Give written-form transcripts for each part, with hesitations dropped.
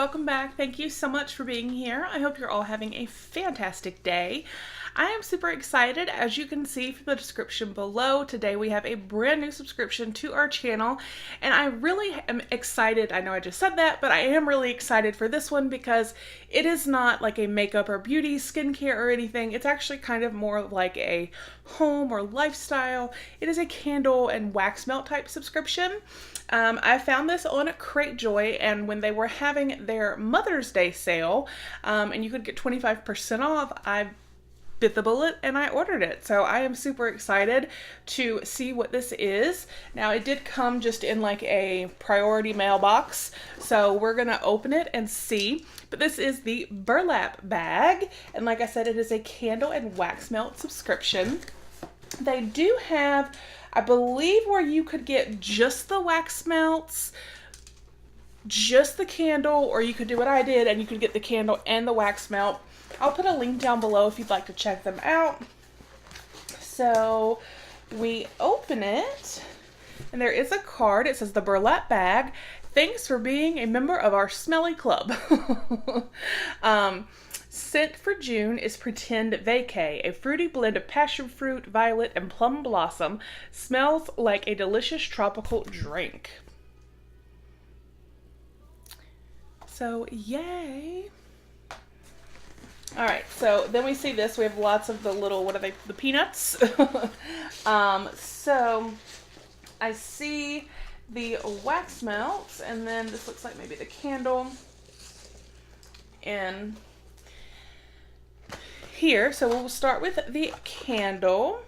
welcome back. Thank you so much for being here. I hope you're all having a fantastic day. I am super excited. As you can see from the description below, today we have a brand new subscription to our channel, and I really am excited. I know I just said that, but I am really excited for this one because it is not like a makeup or beauty, skincare or anything. It's actually kind of more like a home or lifestyle. It is a candle and wax melt type subscription. I found this on Cratejoy, and when they were having their Mother's Day sale, and you could get 25% off, I bit the bullet and I ordered it. So I am super excited to see what this is. Now, it did come just in like a priority mailbox, so we're gonna open it and see. But this is the Burlap bag, and like I said, it is a candle and wax melt subscription. They do have, I believe, where you could get just the wax melts, just the candle, or you could do what I did and you could get the candle and the wax melt. I'll put a link down below if you'd like to check them out. So we open it, and there is a card. It says, "The Burlap bag. Thanks for being a member of our smelly club." Scent for June is Pretend Vacay, a fruity blend of passion fruit, violet, and plum blossom. Smells like a delicious tropical drink. So, yay. All right, so then we see this. We have lots of the little, what are they, the peanuts? So I see the wax melts, and then this looks like maybe the candle in here. So we'll start with the candle,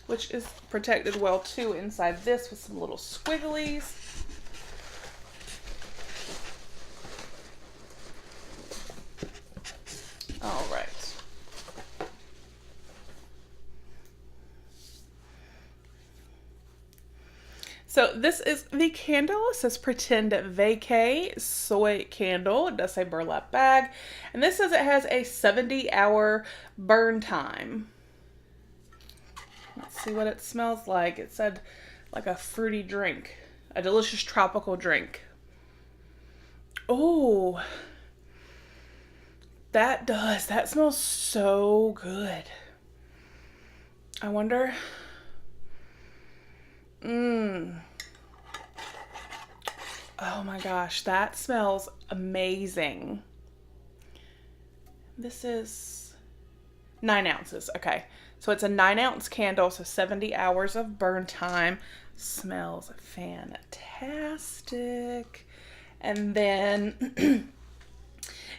which is protected well too inside this with some little squigglies. All right. So this is the candle. It says Pretend Vacay soy candle. It does say Burlap bag. And this says it has a 70-hour burn time. Let's see what it smells like. It said like a fruity drink, a delicious tropical drink. Oh, that smells so good. I wonder. Oh my gosh, that smells amazing. This is 9 ounces. Okay, so it's a 9-ounce candle, so 70 hours of burn time. Smells fantastic. And then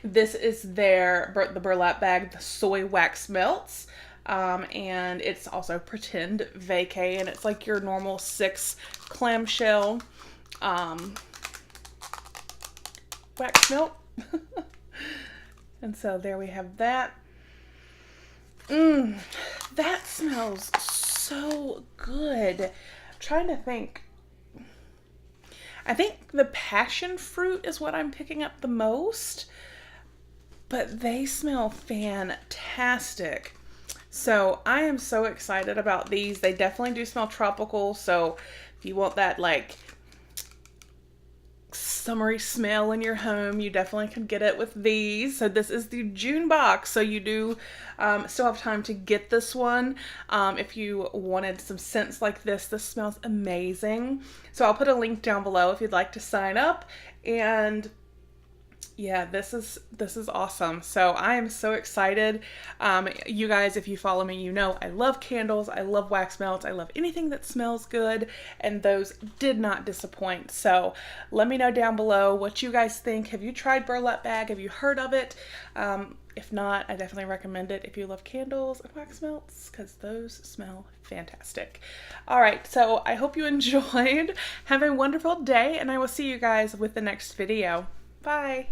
this is the Burlap bag, the soy wax melts. And it's also Pretend Vacay, and it's like your normal 6 clamshell wax melt. And so there we have that. That smells so good. I'm trying to think. I think the passion fruit is what I'm picking up the most, but they smell fantastic. So I am so excited about these. They definitely do smell tropical. So if you want that like summery smell in your home, you definitely can get it with these. So this is the June box. So you do still have time to get this one. If you wanted some scents like this smells amazing. So I'll put a link down below if you'd like to sign up. And yeah, this is awesome. So I am so excited. You guys, if you follow me, you know I love candles, I love wax melts, I love anything that smells good, and those did not disappoint. So let me know down below what you guys think. Have you tried Burlap bag? Have you heard of it? If not, I definitely recommend it if you love candles and wax melts, because those smell fantastic. All right, so I hope you enjoyed. Have a wonderful day, and I will see you guys with the next video. Bye.